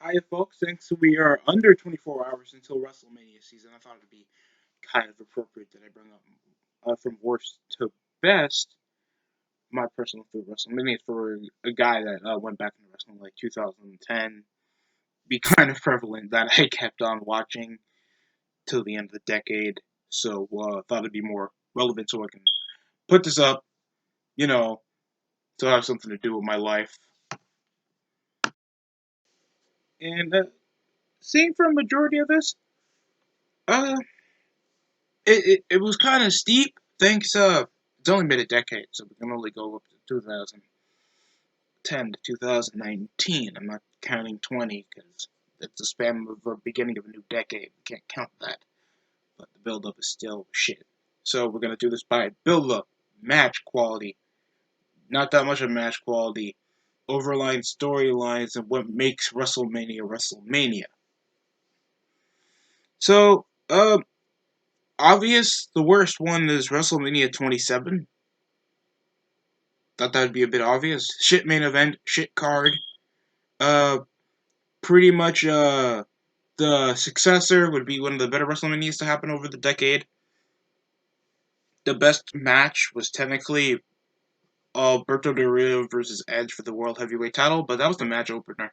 Hi, folks. Since we are under 24 hours until WrestleMania season, I thought it'd be kind of appropriate that I bring up from worst to best my personal favorite WrestleMania for a guy that went back into wrestling like 2010. Be kind of prevalent that I kept on watching till the end of the decade. So I thought it'd be more relevant so I can put this up, you know, to have something to do with my life. And seeing from majority of this, uh, it was kind of steep. Thanks. It's only been a decade, so we can only go up to 2010 to 2019. I'm not counting 20 because it's the span of the beginning of a new decade. We can't count that. But the build up is still shit. So we're gonna do this by build up, match quality, not that much of match quality, overlying storylines, and what makes WrestleMania WrestleMania. So, obvious, the worst one is WrestleMania 27. Thought that would be a bit obvious. Shit main event, shit card. Uh, Pretty much, the successor would be one of the better WrestleManias to happen over the decade. The best match was technically Alberto Del Rio versus Edge for the World Heavyweight title, but that was the match opener.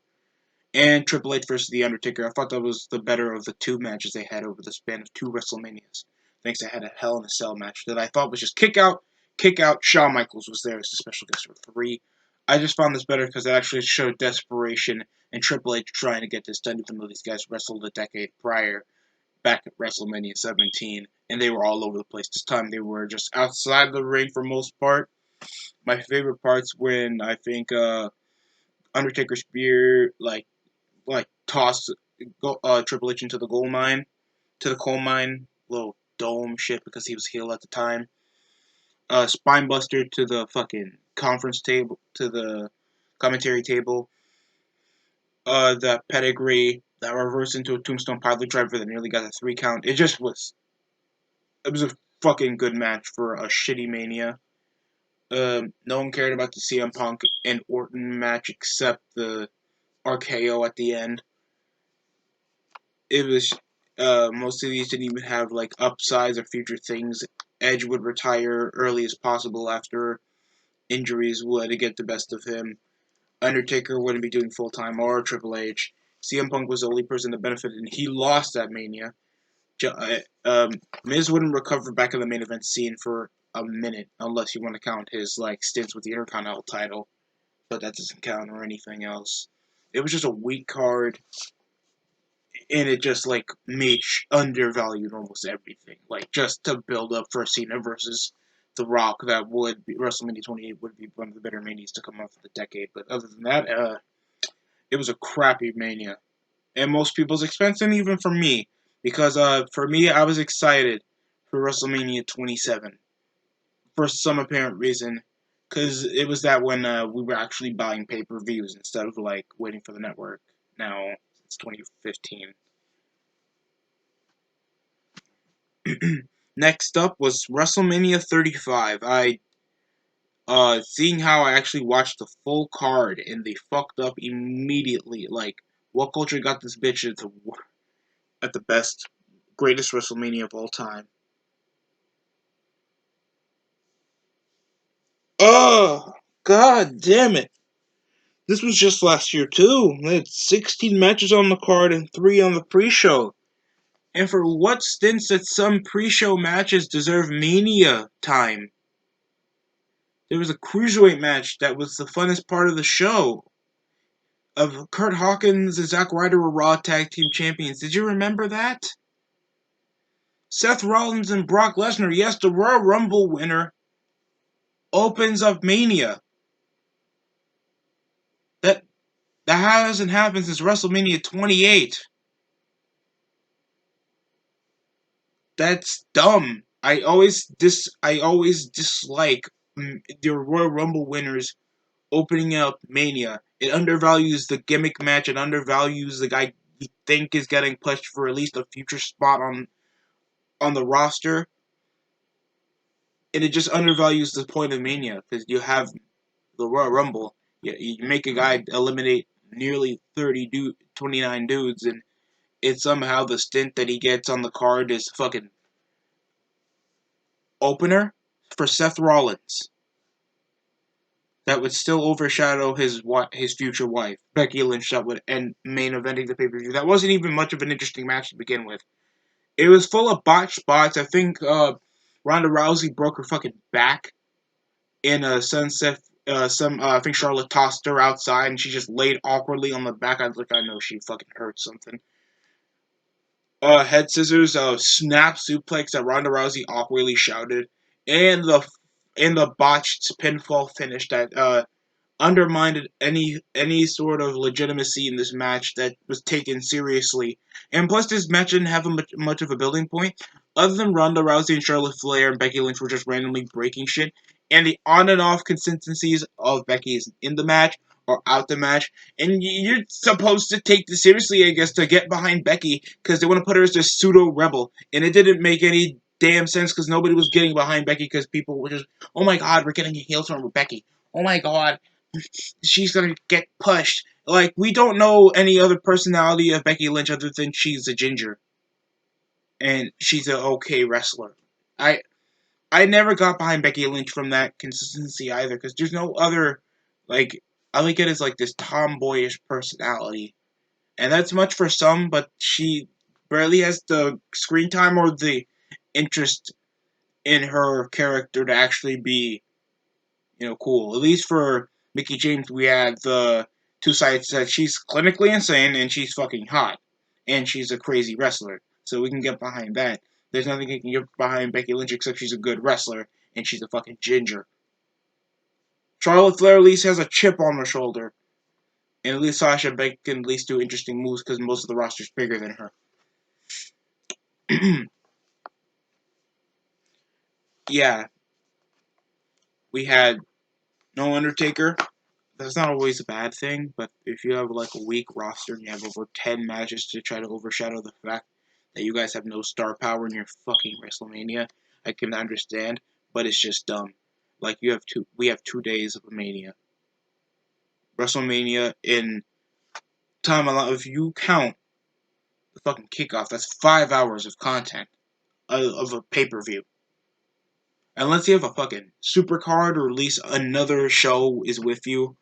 And Triple H versus The Undertaker. I thought that was the better of the two matches they had over the span of two WrestleManias. Thanks, they had a Hell in a Cell match that I thought was just kick out, kick out. Shawn Michaels was there as the special guest referee. I just found this better because it actually showed desperation and Triple H trying to get this done, even though these guys wrestled a decade prior, back at WrestleMania 17, and they were all over the place. This time they were just outside the ring for most part. My favorite parts when I think Undertaker spear tossed Triple H into the coal mine, little dome shit because he was heel at the time. Spine buster to the fucking conference table, to the commentary table. The pedigree that reversed into a tombstone pilot driver that nearly got a 3 count. It was a fucking good match for a shitty Mania. No one cared about the CM Punk and Orton match except the RKO at the end. It was most of these didn't even have like upsides or future things. Edge would retire early as possible after injuries would get the best of him. Undertaker wouldn't be doing full time or Triple H. CM Punk was the only person that benefited, and he lost that Mania. Miz wouldn't recover back in the main event scene for a minute, unless you want to count his like stints with the Intercontinental title, but that doesn't count or anything else. It was just a weak card, and it just like Mitch undervalued almost everything. Like just to build up for Cena versus The Rock, that would be WrestleMania 28 would be one of the better manias to come out for the decade. But other than that, it was a crappy mania, and most people's expense, and even for me, because for me, I was excited for WrestleMania 27 for some apparent reason, because it was that when we were actually buying pay-per-views instead of like waiting for the network. Now it's 2015. Next up was WrestleMania 35. I seeing how I actually watched the full card and they fucked up immediately. Like, what culture got this bitch at the best, greatest WrestleMania of all time? Oh, god damn it! This was just last year too. They had 16 matches on the card and 3 on the pre-show. And for what stints that some pre-show matches deserve Mania time? There was a cruiserweight match that was the funnest part of the show. Of Kurt Hawkins and Zack Ryder were Raw Tag Team Champions. Did you remember that? Seth Rollins and Brock Lesnar, yes, the Royal Rumble winner, opens up Mania. That that hasn't happened since WrestleMania 28. That's dumb. I always dislike the Royal Rumble winners opening up Mania. It undervalues the gimmick match. It undervalues the guy you think is getting pushed for at least a future spot on the roster, and it just undervalues the point of Mania because you have the Royal Rumble. You make a guy eliminate nearly 29 dudes, and it's somehow the stint that he gets on the card is fucking opener for Seth Rollins. That would still overshadow his future wife, Becky Lynch, that would end main eventing the pay-per-view. That wasn't even much of an interesting match to begin with. It was full of botched spots. I think Ronda Rousey broke her fucking back in a sunset. I think Charlotte tossed her outside and she just laid awkwardly on the back. I was like, I know she fucking hurt something. Head scissors, snap suplex that Ronda Rousey awkwardly shouted, and the botched pinfall finish that undermined any sort of legitimacy in this match that was taken seriously. And plus, this match didn't have much of a building point. Other than Ronda Rousey and Charlotte Flair and Becky Lynch were just randomly breaking shit, and the on and off consistencies of Becky is in the match or out the match. And you're supposed to take this seriously, I guess, to get behind Becky because they want to put her as this pseudo rebel, and it didn't make any damn sense because nobody was getting behind Becky because people were just, oh my god, we're getting a heel turn with Becky. Oh my god, she's gonna get pushed. Like, we don't know any other personality of Becky Lynch other than she's a ginger. And she's an okay wrestler. I I never got behind Becky Lynch from that consistency either, because there's no other, like, I like it as, like, this tomboyish personality. And that's much for some, but she barely has the screen time or the interest in her character to actually be cool. At least for Mickie James, we had the two sides that she's clinically insane and she's fucking hot. And she's a crazy wrestler. So we can get behind that. There's nothing you can get behind Becky Lynch except she's a good wrestler and she's a fucking ginger. Charlotte Flair at least has a chip on her shoulder. And at least Sasha Banks can at least do interesting moves because most of the roster's bigger than her. Yeah, we had no Undertaker. That's not always a bad thing, but if you have like a weak roster and you have over 10 matches to try to overshadow the fact that you guys have no star power in your fucking Wrestlmania, I can understand, but it's just dumb. Like we have 2 days of a Mania. Wrestlemania in time alone, if you count the fucking kickoff, that's 5 hours of content of a pay-per-view. Unless you have a fucking super card or at least another show is with you,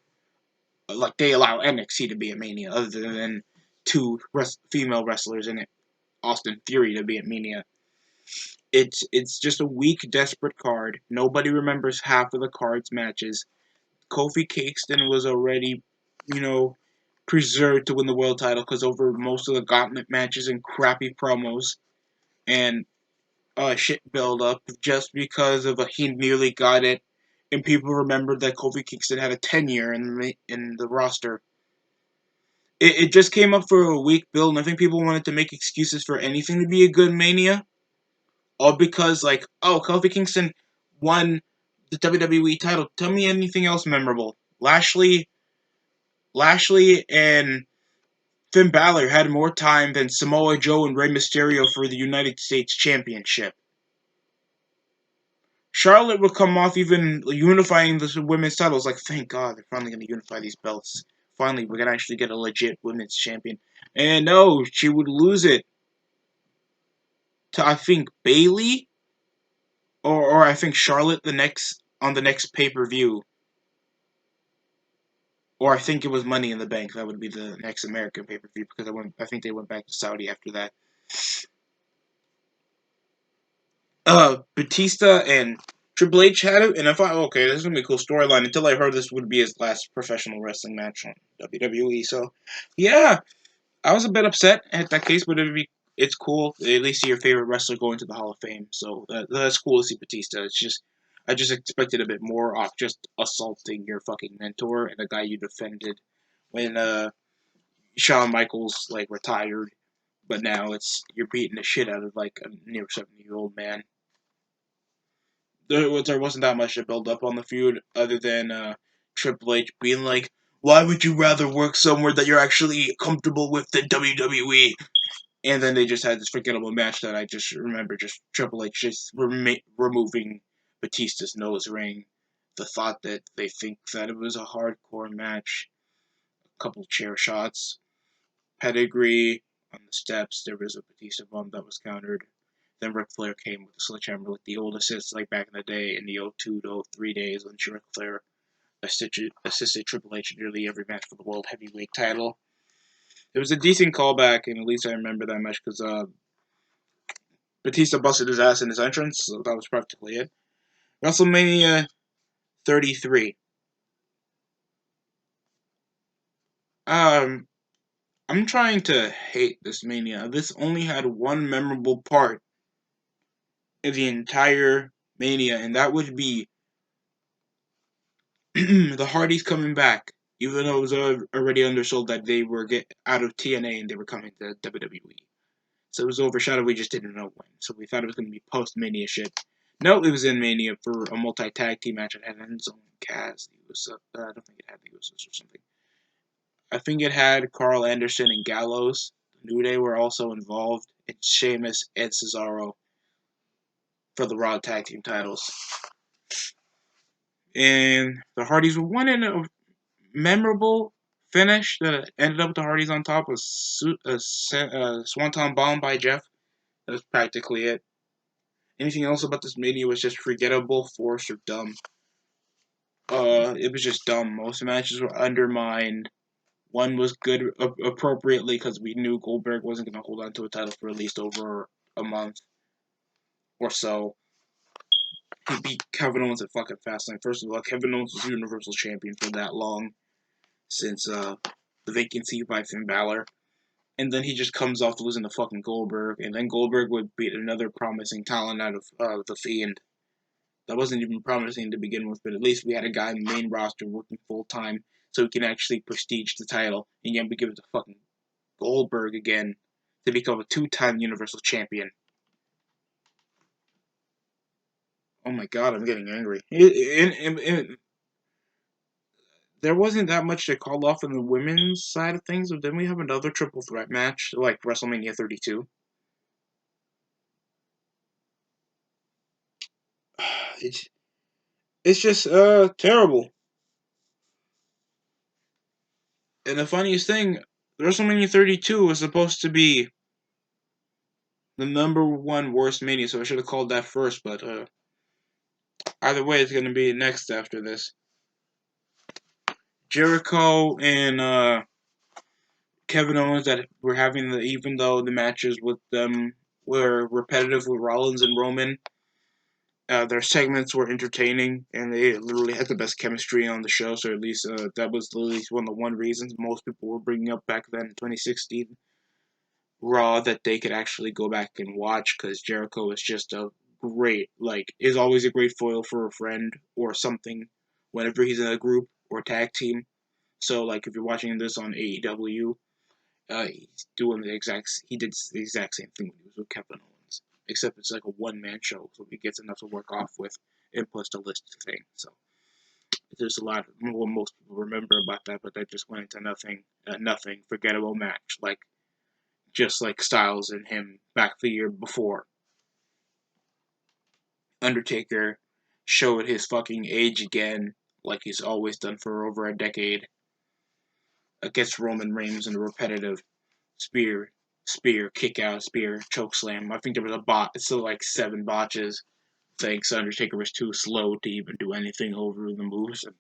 like they allow NXT to be a Mania, other than two female wrestlers in it, Austin Theory to be at Mania. It's just a weak, desperate card. Nobody remembers half of the card's matches. Kofi Kingston was already, preserved to win the world title because over most of the gauntlet matches and crappy promos and shit build up just because of he nearly got it, and people remembered that Kofi Kingston had a tenure in the roster. It just came up for a weak build, and I think people wanted to make excuses for anything to be a good Mania. All because, like, oh, Kofi Kingston won the WWE title. Tell me anything else memorable. Lashley and Finn Balor had more time than Samoa Joe and Rey Mysterio for the United States Championship. Charlotte would come off even unifying the women's titles. Like, thank God, they're finally going to unify these belts. Finally, we're going to actually get a legit women's champion. And no, she would lose it to, I think, Bayley, or I think Charlotte on the next pay-per-view. Or I think it was Money in the Bank. That would be the next American pay-per-view because I think they went back to Saudi after that. Batista and Triple H had it, and I thought, okay, this is gonna be a cool storyline. Until I heard this would be his last professional wrestling match on WWE. So, yeah, I was a bit upset at that case, but it's cool. At least see your favorite wrestler going to the Hall of Fame. So that's cool to see Batista. I just expected a bit more off just assaulting your fucking mentor and the guy you defended when Shawn Michaels like retired, but now you're beating the shit out of like a near 70-year-old man. There wasn't that much to build up on the feud other than Triple H being like, "Why would you rather work somewhere that you're actually comfortable with than WWE?" And then they just had this forgettable match that I just remember, just Triple H just removing Batista's nose ring. The thought that they think that it was a hardcore match, a couple chair shots, pedigree on the steps. There was a Batista bomb that was countered. Then Ric Flair came with the sledgehammer, like the old assists, like back in the day in the 02 to 03 days when Ric Flair assisted Triple H in nearly every match for the World Heavyweight title. It was a decent callback, and at least I remember that match because Batista busted his ass in his entrance, so that was practically it. WrestleMania 33. Um, I'm trying to hate this Mania. This only had one memorable part in the entire Mania, and that would be the Hardys coming back, even though it was already undersold that they were get out of TNA and they were coming to WWE. So it was overshadowed. We just didn't know when. So we thought it was going to be post Mania shit. No, it was in Mania for a multi tag team match. It had Enzo and Kaz. I don't think it had the Usos or something. I think it had Carl Anderson and Gallows. The New Day were also involved. And Sheamus and Cesaro for the Raw tag team titles. And the Hardys won in a memorable finish that ended up with the Hardys on top was a Swanton Bomb by Jeff. That was practically it. Anything else about this Mania was just forgettable, forced, or dumb. It was just dumb. Most matches were undermined. One was good appropriately because we knew Goldberg wasn't going to hold on to a title for at least over a month or so. He beat Kevin Owens at fucking Fastlane. First of all, Kevin Owens was Universal Champion for that long since the vacancy by Finn Balor. And then he just comes off losing to fucking Goldberg. And then Goldberg would beat another promising talent out of The Fiend. That wasn't even promising to begin with, but at least we had a guy in the main roster working full time so he can actually prestige the title. And yet we give it to fucking Goldberg again to become a 2-time Universal Champion. Oh my god, I'm getting angry. There wasn't that much to call off on the women's side of things, but then we have another triple threat match, like WrestleMania 32. It's just terrible. And the funniest thing, WrestleMania 32 was supposed to be the number one worst Mania, so I should have called that first, but either way, it's going to be next after this. Jericho and Kevin Owens that were having even though the matches with them were repetitive with Rollins and Roman, their segments were entertaining and they literally had the best chemistry on the show. So at least that was at least one of the reasons most people were bringing up back then in 2016 Raw that they could actually go back and watch because Jericho is just a is always a great foil for a friend or something whenever he's in a group or tag team. So like if you're watching this on AEW, he did the exact same thing when he was with Kevin Owens, except it's like a one-man show, so he gets enough to work off with and plus the list thing. So there's a lot what most people remember about that, but that just went into nothing forgettable match, like just like Styles and him back the year before. Undertaker showed his fucking age again, like he's always done for over a decade, against Roman Reigns in a repetitive spear, kick out, spear, choke slam. I think there was a bot. It's still like 7 botches. Thanks, Undertaker was too slow to even do anything over the moves. And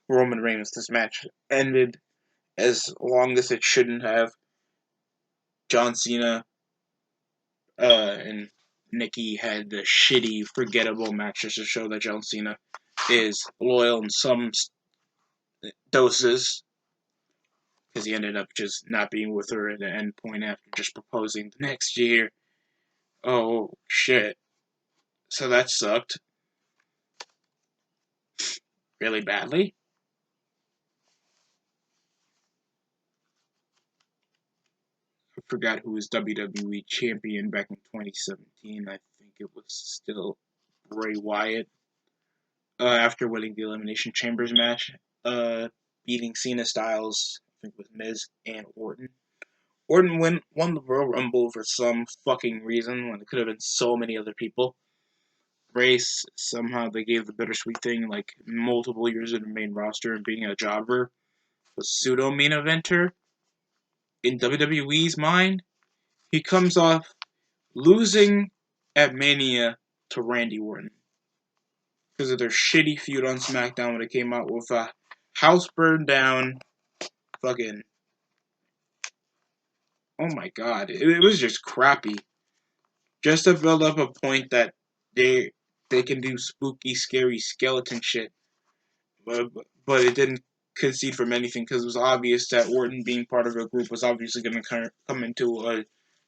Roman Reigns, this match ended as long as it shouldn't have. John Cena and Nikki had the shitty, forgettable matches to show that John Cena is loyal in some doses because he ended up just not being with her at the end point after just proposing the next year. Oh, shit. So that sucked. Really badly. I forgot who was WWE champion back in 2017. I think it was still Bray Wyatt. After winning the Elimination Chambers match, beating Cena, Styles, I think it was Miz and Orton. Orton won the Royal Rumble for some fucking reason when it could have been so many other people. Race, somehow they gave the bittersweet thing like multiple years in the main roster and being a jobber, a pseudo main eventer. in WWE's mind, he comes off losing at Mania to Randy Orton because of their shitty feud on SmackDown when it came out with a house burned down fucking. Oh my god, it was just crappy. Just to build up a point that they they can do spooky, scary skeleton shit, but it didn't concede from anything because it was obvious that Orton being part of a group was obviously going to come into a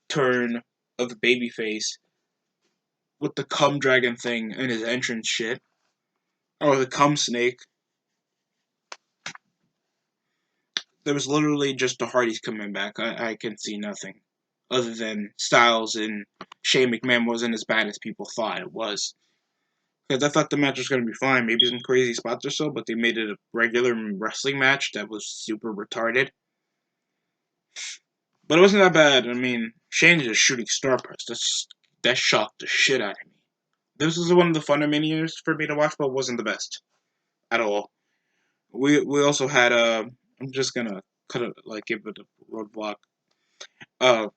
turn of the babyface with the cum dragon thing and his entrance shit, or the cum snake. There was literally just the Hardys coming back. I can see nothing other than Styles and Shane McMahon wasn't as bad as people thought it was. Because I thought the match was going to be fine, maybe some crazy spots or so, but they made it a regular wrestling match that was super retarded. But it wasn't that bad. I mean, Shane is a shooting star press. That shocked the shit out of me. This was one of the funner minions for me to watch, but it wasn't the best at all. We also had I'm just gonna cut it give it a roadblock. Uh,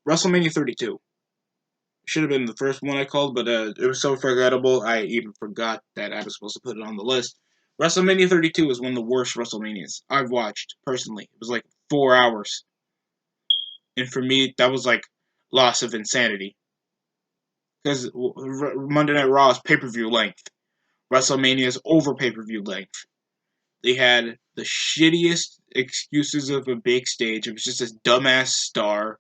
WrestleMania 32 should have been the first one I called, but it was so forgettable I even forgot that I was supposed to put it on the list. WrestleMania 32 is one of the worst WrestleManias I've watched personally. It was like 4 hours, and for me that was like loss of insanity because Monday Night Raw is pay per view length. WrestleMania is over pay per view length. They had the shittiest excuses of a big stage. It was just this dumbass star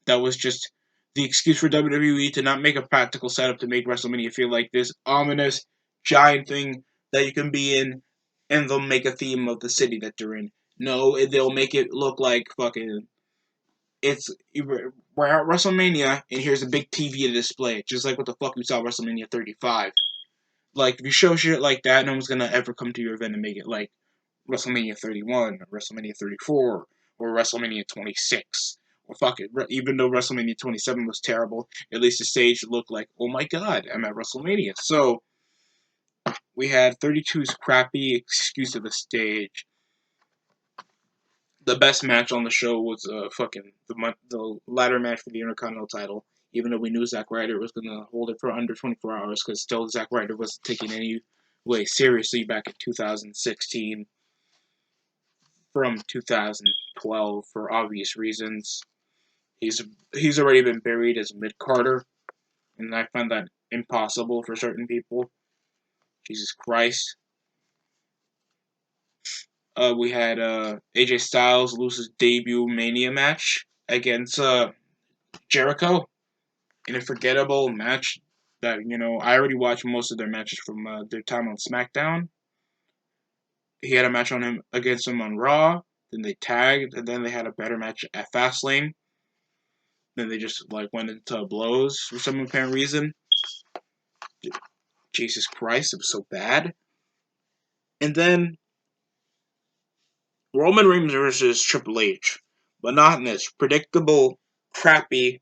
that was just the excuse for WWE to not make a practical setup to make WrestleMania feel like this ominous giant thing that you can be in, and they'll make a theme of the city that you're in. No, they'll make it look like fucking. We're at WrestleMania, and here's a big TV to display it, just like what the fuck we saw at WrestleMania 35. Like, if you show shit like that, no one's gonna ever come to your event and make it like WrestleMania 31, or WrestleMania 34, or WrestleMania 26. Or fuck it, even though WrestleMania 27 was terrible, at least the stage looked like, oh my god, I'm at WrestleMania. So, we had 32's crappy excuse of the stage. The best match on the show was the ladder match for the Intercontinental title. Even though we knew Zack Ryder was going to hold it for under 24 hours, because still Zack Ryder wasn't taken any way seriously back in 2016 from 2012 for obvious reasons. He's already been buried as mid Carter, and I find that impossible for certain people. Jesus Christ. We had AJ Styles lose his debut Mania match against Jericho in a forgettable match that, I already watched most of their matches from their time on SmackDown. He had a match on him against him on Raw, then they tagged, and then they had a better match at Fastlane. Then they just went into blows for some apparent reason. Jesus Christ, it was so bad. And then Roman Reigns versus Triple H. Monotonous, predictable, crappy,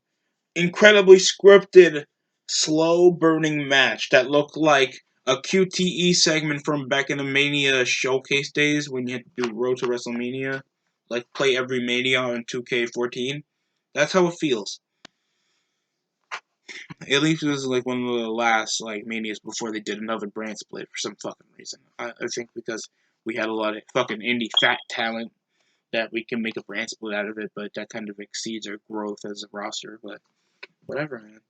incredibly scripted, slow burning match that looked like a QTE segment from back in the Mania showcase days when you had to do Road to WrestleMania. Like play every Mania on 2K14. That's how it feels. At least it was one of the last Manias before they did another brand split for some fucking reason. I think because we had a lot of fucking indie fat talent that we can make a brand split out of it, but that kind of exceeds our growth as a roster. But whatever, man.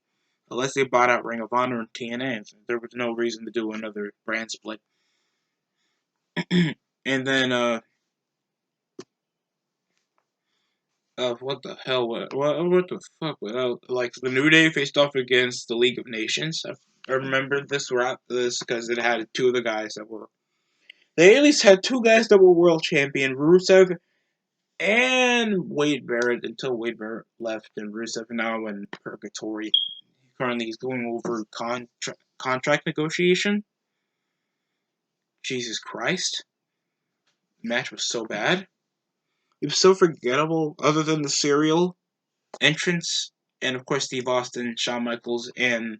Unless they bought out Ring of Honor and TNA, there was no reason to do another brand split. And then, what the hell? What the fuck? The New Day faced off against the League of Nations. I remember this because it had two of the guys that were. They at least had two guys that were world champion, Rusev and Wade Barrett, until Wade Barrett left, and Rusev now in purgatory. Currently, he's going over contract negotiation. Jesus Christ. The match was so bad. It was so forgettable, other than the serial entrance, and of course Steve Austin, Shawn Michaels, and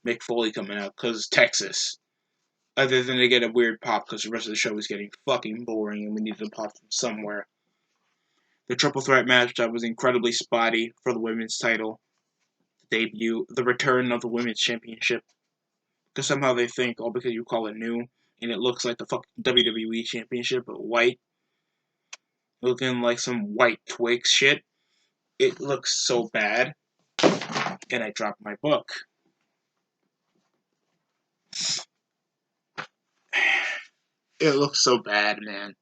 Mick Foley coming out, because Texas. Other than to get a weird pop, because the rest of the show was getting fucking boring, and we needed a pop from somewhere. the triple threat match that was incredibly spotty for the women's title, the debut, the return of the women's championship. Because somehow they think, oh, because you call it new, and it looks like the fucking WWE championship, but white, looking like some white Twix shit. It looks so bad. And I dropped my book. It looks so bad, man.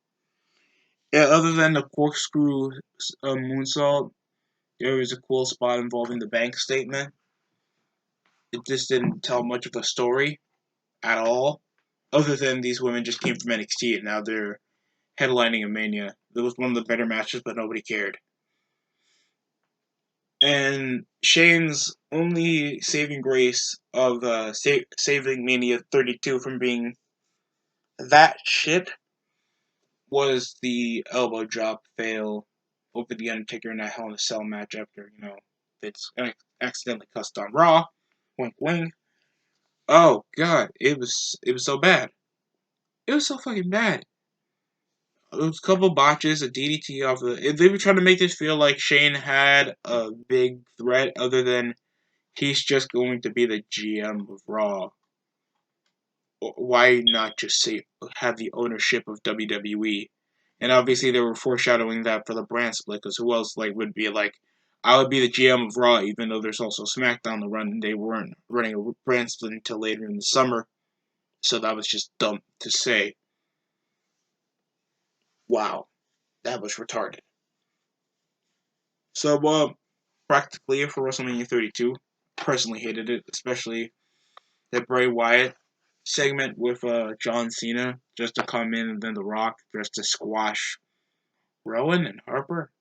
Yeah, other than the corkscrew moonsault, there was a cool spot involving the bank statement. It just didn't tell much of a story at all. Other than these women just came from NXT and now they're headlining a Mania. It was one of the better matches, but nobody cared. And Shane's only saving grace of saving Mania 32 from being that shit was the elbow drop fail over the Undertaker in that Hell in a Cell match after, Vince accidentally cussed on Raw. Wink, wink. Oh god, it was so bad. It was so fucking bad. There was a couple botches, a DDT off of it. They were trying to make this feel like Shane had a big threat other than he's just going to be the GM of Raw. Why not just say have the ownership of WWE? And obviously they were foreshadowing that for the brand split, because who else would be like, I would be the GM of Raw, even though there's also SmackDown to run, and they weren't running a brand split until later in the summer. So that was just dumb to say. Wow, that was retarded. So, practically for WrestleMania 32, personally hated it, especially the Bray Wyatt segment with John Cena just to come in, and then The Rock just to squash Rowan and Harper.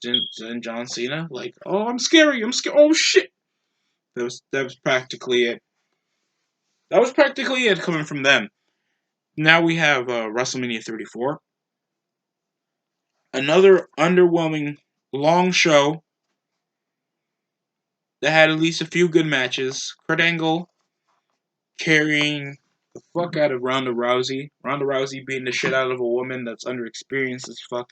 And John Cena, like, oh, I'm scary, oh shit. That was practically it. That was practically it coming from them. Now we have WrestleMania 34. Another underwhelming long show that had at least a few good matches. Kurt Angle carrying the fuck out of Ronda Rousey. Ronda Rousey beating the shit out of a woman that's underexperienced as fuck.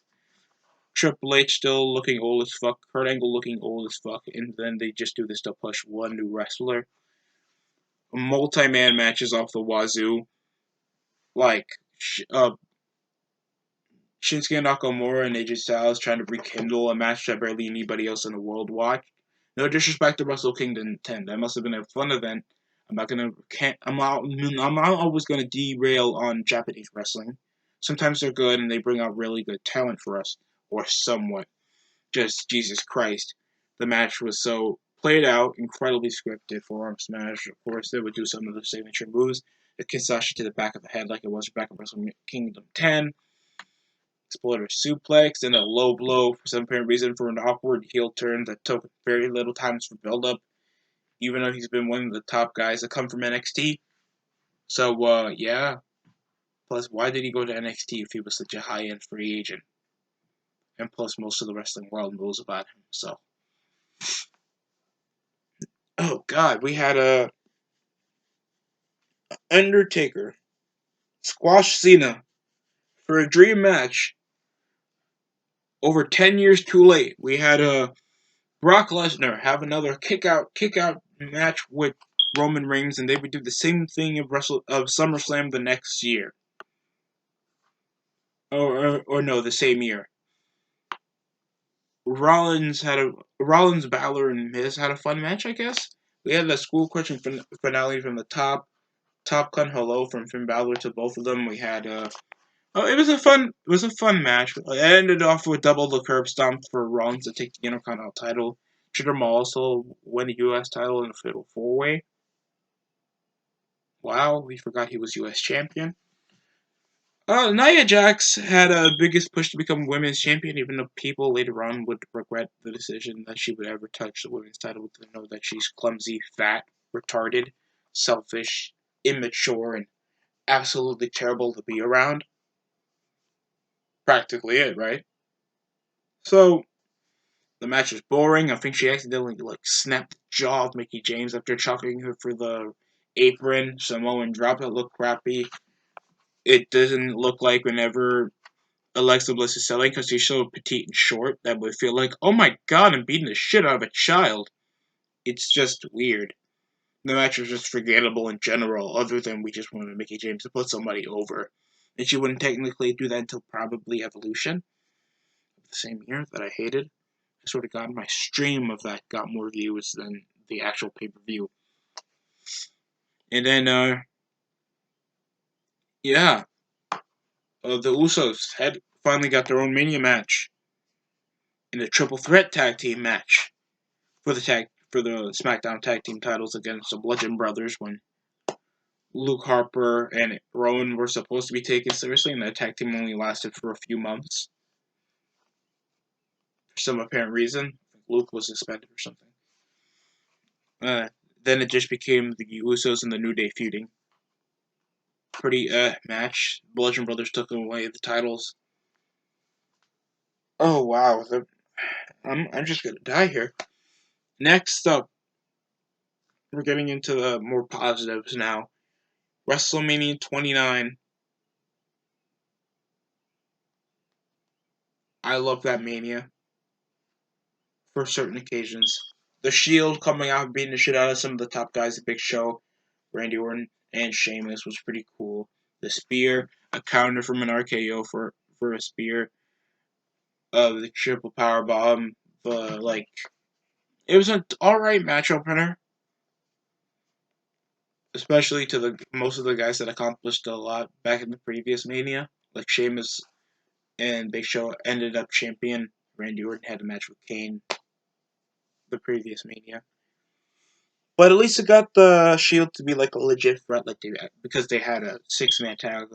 Triple H still looking old as fuck. Kurt Angle looking old as fuck. And then they just do this to push one new wrestler. Multi-man matches off the wazoo. Like, Shinsuke Nakamura and AJ Styles trying to rekindle a match that barely anybody else in the world watched. No disrespect to Wrestle Kingdom 10. That must have been a fun event. I'm not always gonna derail on Japanese wrestling. Sometimes they're good and they bring out really good talent for us, or somewhat. Just Jesus Christ, the match was so played out, incredibly scripted. Forearm smash. Of course, they would do some of the signature moves. The Kinsashi to the back of the head, like it was back in Wrestle Kingdom 10. Exploder suplex, and a low blow for some apparent reason for an awkward heel turn that took very little time for build up, even though he's been one of the top guys that come from NXT. So, yeah. Plus, why did he go to NXT if he was such a high-end free agent? And plus, most of the wrestling world knows about him, so. Oh, God, we had a Undertaker squash Cena for a dream match over 10 years too late. We had a Brock Lesnar have another kick out match with Roman Reigns, and they would do the same thing of SummerSlam the next year, or no, the same year. Rollins, Balor, and Miz had a fun match, I guess. We had the School Crushing finale from the Top Gun Hello from Finn Balor to both of them. We had it was a fun match. It ended off with double the curb stomp for Rollins to take the Intercontinental title. Jinder Mahal also win the U.S. title in a fatal 4-way. Wow, we forgot he was U.S. champion. Nia Jax had a biggest push to become women's champion, even though people later on would regret the decision that she would ever touch the women's title with them know that she's clumsy, fat, retarded, selfish, immature, and absolutely terrible to be around. Practically it, right? So, the match was boring. I think she accidentally snapped the jaw of Mickie James after choking her for the apron. Samoan drop. It looked crappy. It doesn't look like whenever Alexa Bliss is selling because she's so petite and short that would feel like, oh my god, I'm beating the shit out of a child. It's just weird. The match was just forgettable in general, other than we just wanted Mickey James to put somebody over. And she wouldn't technically do that until probably Evolution, the same year, that I hated. I sort of got my stream of that got more views than the actual pay-per-view. And then, yeah, the Usos had finally got their own Mania match in a triple threat tag team match for the SmackDown tag team titles against the Bludgeon Brothers when Luke Harper and Rowan were supposed to be taken seriously, and that tag team only lasted for a few months for some apparent reason. Luke was suspended or something. Uh, then it just became the Usos and the New Day feuding. Pretty match. Bludgeon Brothers took away the titles. Oh wow, I'm just gonna die here. Next up, we're getting into the more positives now. WrestleMania 29. I love that Mania for certain occasions. The Shield coming out and beating the shit out of some of the top guys, the Big Show, Randy Orton, and Sheamus was pretty cool. The spear, a counter from an RKO for a spear, the triple power bomb, it was an alright match opener, especially to the most of the guys that accomplished a lot back in the previous Mania, like Sheamus and Big Show ended up champion. Randy Orton had a match with Kane the previous Mania. But at least it got the Shield to be like a legit threat, because they had a 6-man tag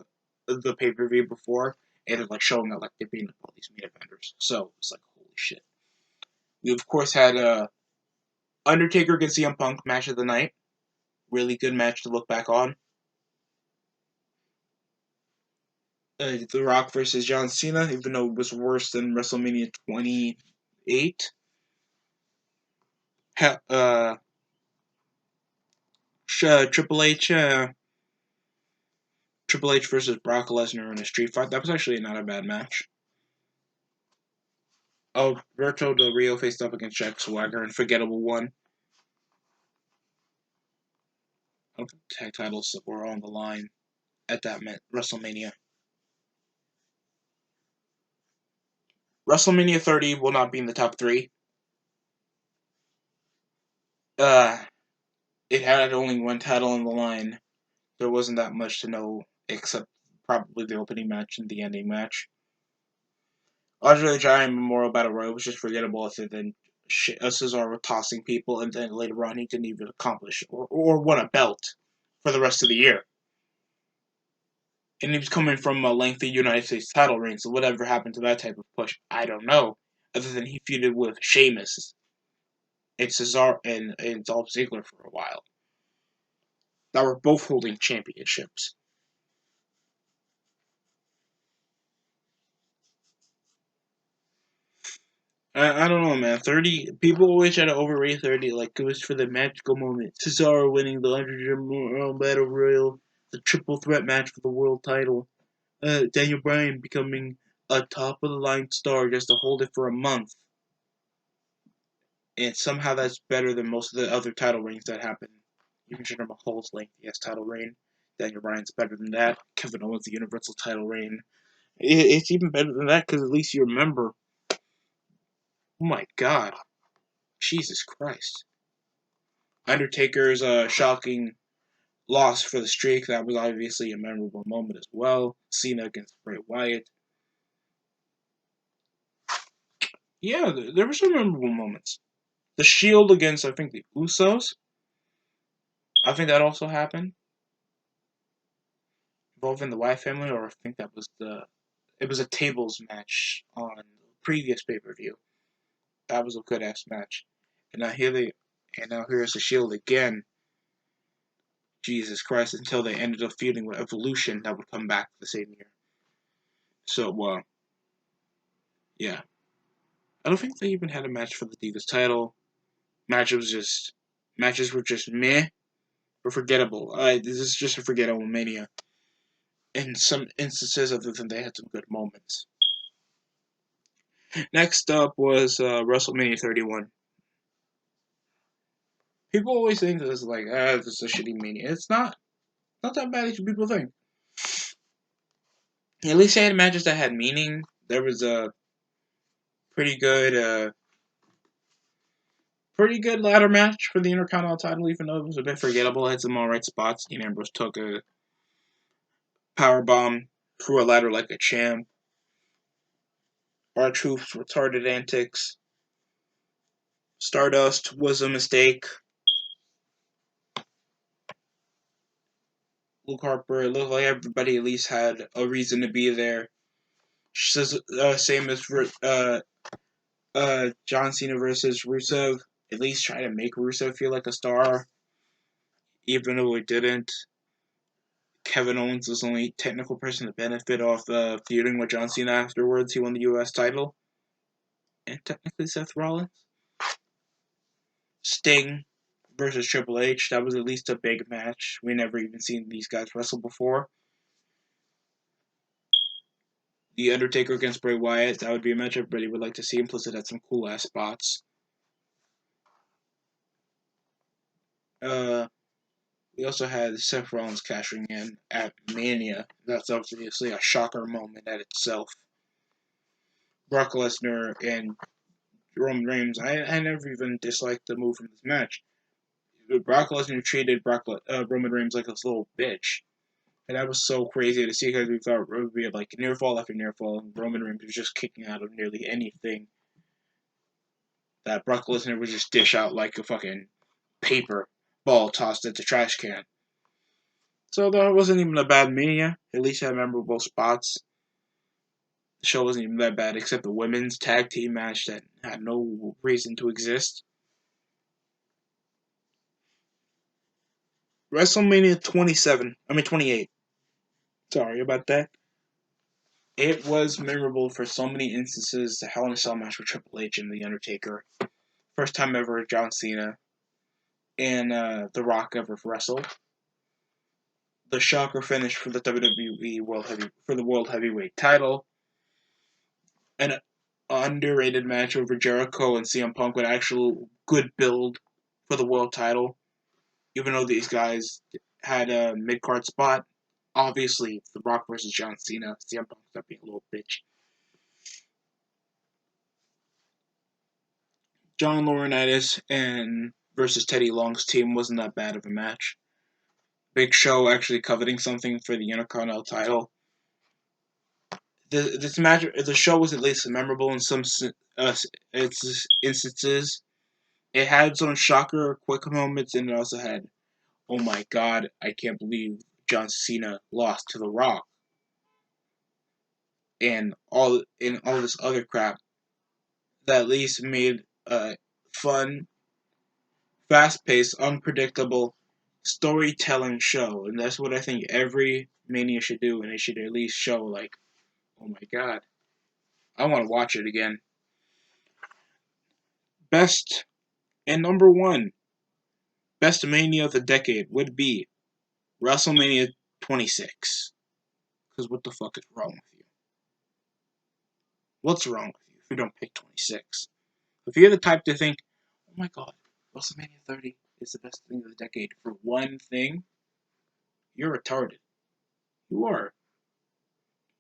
the pay per view before, and it like showing that like they're beating all these main eventers. So it's like holy shit. We of course had Undertaker against CM Punk match of the night. Really good match to look back on. The Rock versus John Cena, even though it was worse than WrestleMania 28. Triple H. Triple H versus Brock Lesnar in a street fight. That was actually not a bad match. Alberto Del Rio faced up against Jack Swagger and Forgettable won. I don't think tag titles were on the line at that WrestleMania. WrestleMania 30 will not be in the top 3. It had only one title on the line. There wasn't that much to know except probably the opening match and the ending match. Andre the Giant Memorial Battle Royal was just forgettable other than Cesaro tossing people, and then later on he didn't even accomplish or win a belt for the rest of the year. And he was coming from a lengthy United States title reign, so whatever happened to that type of push, I don't know. Other than he feuded with Sheamus and Cesaro and Dolph Ziggler for a while. That were both holding championships. I don't know, man. 30 people always try to overrate 30. Like it was for the magical moment. Cesaro winning the Under Battle Royal, the triple threat match for the world title. Daniel Bryan becoming a top of the line star just to hold it for a month. And somehow that's better than most of the other title reigns that happen. You can Jinder Mahal's lengthiest title reign. Daniel Bryan's better than that. Kevin Owens' the Universal title reign. It's even better than that because at least you remember. Oh my god. Jesus Christ. Undertaker's shocking loss for the streak. That was obviously a memorable moment as well. Cena against Bray Wyatt. Yeah, there were some memorable moments. The Shield against, I think, the Usos. I think that also happened. Involving the Wyatt family, or I think that was it was a tables match on the previous pay-per-view. That was a good ass match. And now here's the Shield again. Jesus Christ, until they ended up feuding with Evolution that would come back the same year. So yeah. I don't think they even had a match for the Divas title. Matches were just meh or forgettable. This is just a forgettable Mania. In some instances, other than they had some good moments. Next up was WrestleMania 31. People always think this is like, this is a shitty mania. It's not that bad as people think. At least they had matches that had meaning. There was a pretty good, ladder match for the Intercontinental title, even though it was a bit forgettable. It had some alright spots. Dean Ambrose took a power bomb through a ladder like a champ. R-Truth's retarded antics. Stardust was a mistake. Luke Harper, it looked like everybody at least had a reason to be there. Same as John Cena versus Rusev. At least try to make Rusev feel like a star, even though it didn't. Kevin Owens was the only technical person to benefit off feuding with John Cena afterwards. He won the U.S. title. And technically Seth Rollins. Sting versus Triple H. That was at least a big match. We never even seen these guys wrestle before. The Undertaker against Bray Wyatt. That would be a match everybody would like to see. And plus, it had some cool ass spots. We also had Seth Rollins cashing in at Mania. That's obviously a shocker moment at itself. Brock Lesnar and Roman Reigns. I never even disliked the move from this match. Brock Lesnar treated Roman Reigns like this little bitch. And that was so crazy to see because we thought it would be like near fall after near fall, and Roman Reigns was just kicking out of nearly anything that Brock Lesnar would just dish out like a fucking paper ball tossed at the trash can. So though it wasn't even a bad Mania, at least it had memorable spots. The show wasn't even that bad, except the women's tag team match that had no reason to exist. WrestleMania 28. Sorry about that. It was memorable for so many instances. The Hell in a Cell match with Triple H and The Undertaker. First time ever John Cena and The Rock ever wrestled. The shocker finish for the WWE World Heavyweight title. An underrated match over Jericho and CM Punk with actual good build for the world title. Even though these guys had a mid-card spot, obviously The Rock versus John Cena, CM Punk not being a little bitch. John Laurinaitis and versus Teddy Long's team wasn't that bad of a match. Big Show actually coveting something for the Intercontinental title. This match, the show was at least memorable in some instances. It had its own shocker, quick moments, and it also had, oh my god, I can't believe John Cena lost to The Rock, and all this other crap that at least made a fun, fast-paced, unpredictable storytelling show, and that's what I think every Mania should do, and it should at least show like, oh my god, I want to watch it again. Best and number one, best Mania of the decade would be WrestleMania 26. Because what the fuck is wrong with you? What's wrong with you if you don't pick 26? If you're the type to think, oh my god, WrestleMania 30 is the best thing of the decade for one thing, you're retarded. You are.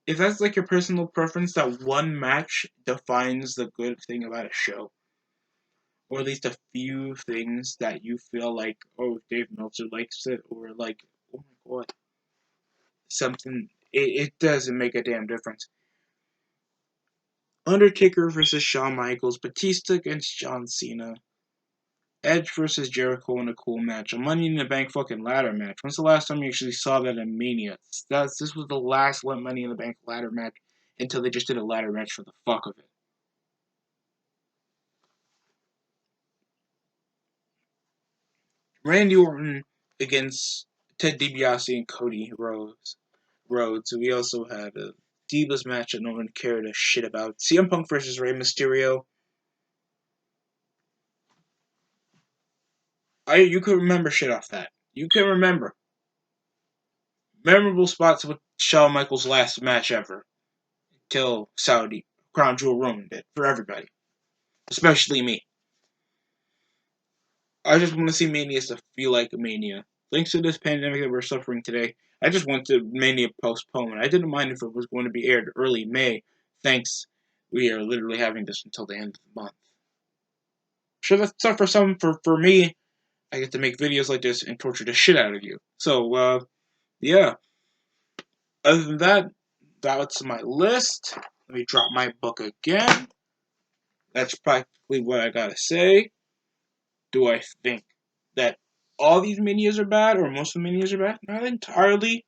If that's like your personal preference, that one match defines the good thing about a show, or at least a few things that you feel like, oh, Dave Meltzer likes it, or like, oh my god, something, it doesn't make a damn difference. Undertaker versus Shawn Michaels, Batista against John Cena, Edge versus Jericho in a cool match, a Money in the Bank fucking ladder match. When's the last time you actually saw that in Mania? This was the last Money in the Bank ladder match until they just did a ladder match for the fuck of it. Randy Orton against Ted DiBiase and Cody Rhodes. We also had a Divas match that no one cared a shit about. CM Punk versus Rey Mysterio. You could remember shit off that. You can remember. Memorable spots with Shawn Michaels' last match ever. Till Saudi Crown Jewel ruined it for everybody, especially me. I just want to see Mania to feel like a Mania. Thanks to this pandemic that we're suffering today, I just want the Mania postponed. I didn't mind if it was going to be aired early May. Thanks, we are literally having this until the end of the month. Sure, that's tough for some. For me, I get to make videos like this and torture the shit out of you. So, yeah. Other than that, that's my list. Let me drop my book again. That's practically what I gotta say. Do I think that all these Manias are bad, or most of the Manias are bad? Not entirely.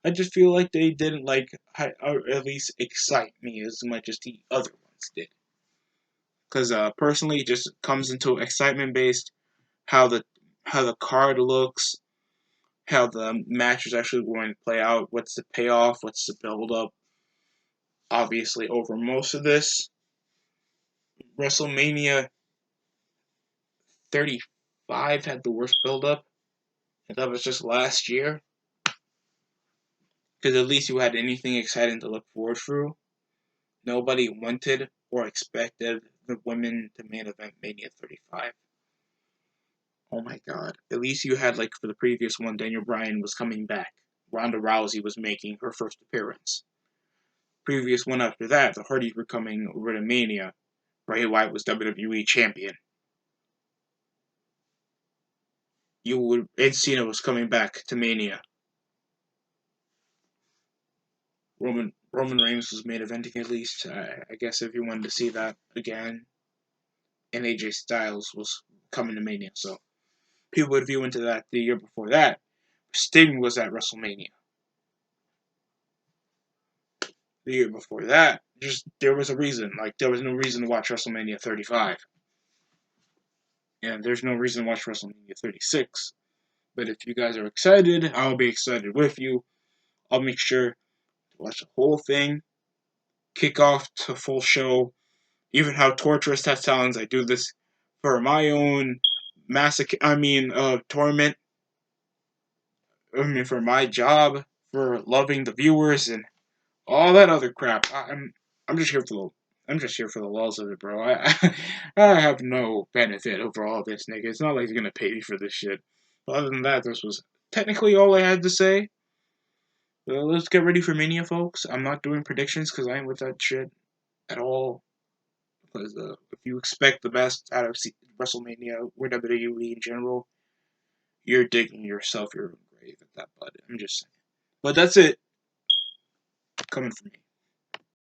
I just feel like they didn't or at least excite me as much as the other ones did. Because personally, it just comes into excitement based how the card looks, how the match is actually going to play out, what's the payoff, what's the build up. Obviously, over most of this, Wrestlemania 35 had the worst build up, and that was just last year. Because at least you had anything exciting to look forward to. Nobody wanted or expected the women to main event Mania 35. Oh my god. At least you had, like, for the previous one, Daniel Bryan was coming back. Ronda Rousey was making her first appearance. Previous one after that, the Hardys were coming over to Mania. Bray Wyatt was WWE champion. And Cena was coming back to Mania. Roman Reigns was main eventing at least. I guess if you wanted to see that again. And AJ Styles was coming to Mania, so people would view into that. The year before that, Sting was at WrestleMania. The year before that, just there was a reason. Like, there was no reason to watch WrestleMania 35. And there's no reason to watch WrestleMania 36. But if you guys are excited, I'll be excited with you. I'll make sure to watch the whole thing, kick off to full show. Even how torturous that sounds, I do this for my own torment. For my job, for loving the viewers, and all that other crap. I'm just here for the lulz of it, bro. I have no benefit over all this, nigga. It's not like you're gonna pay me for this shit. But other than that, this was technically all I had to say. Let's get ready for Mania, folks. I'm not doing predictions because I ain't with that shit at all. Because if you expect the best out of WrestleMania or WWE in general, you're digging yourself your own grave at that, bud. I'm just saying. But that's it. Coming from me.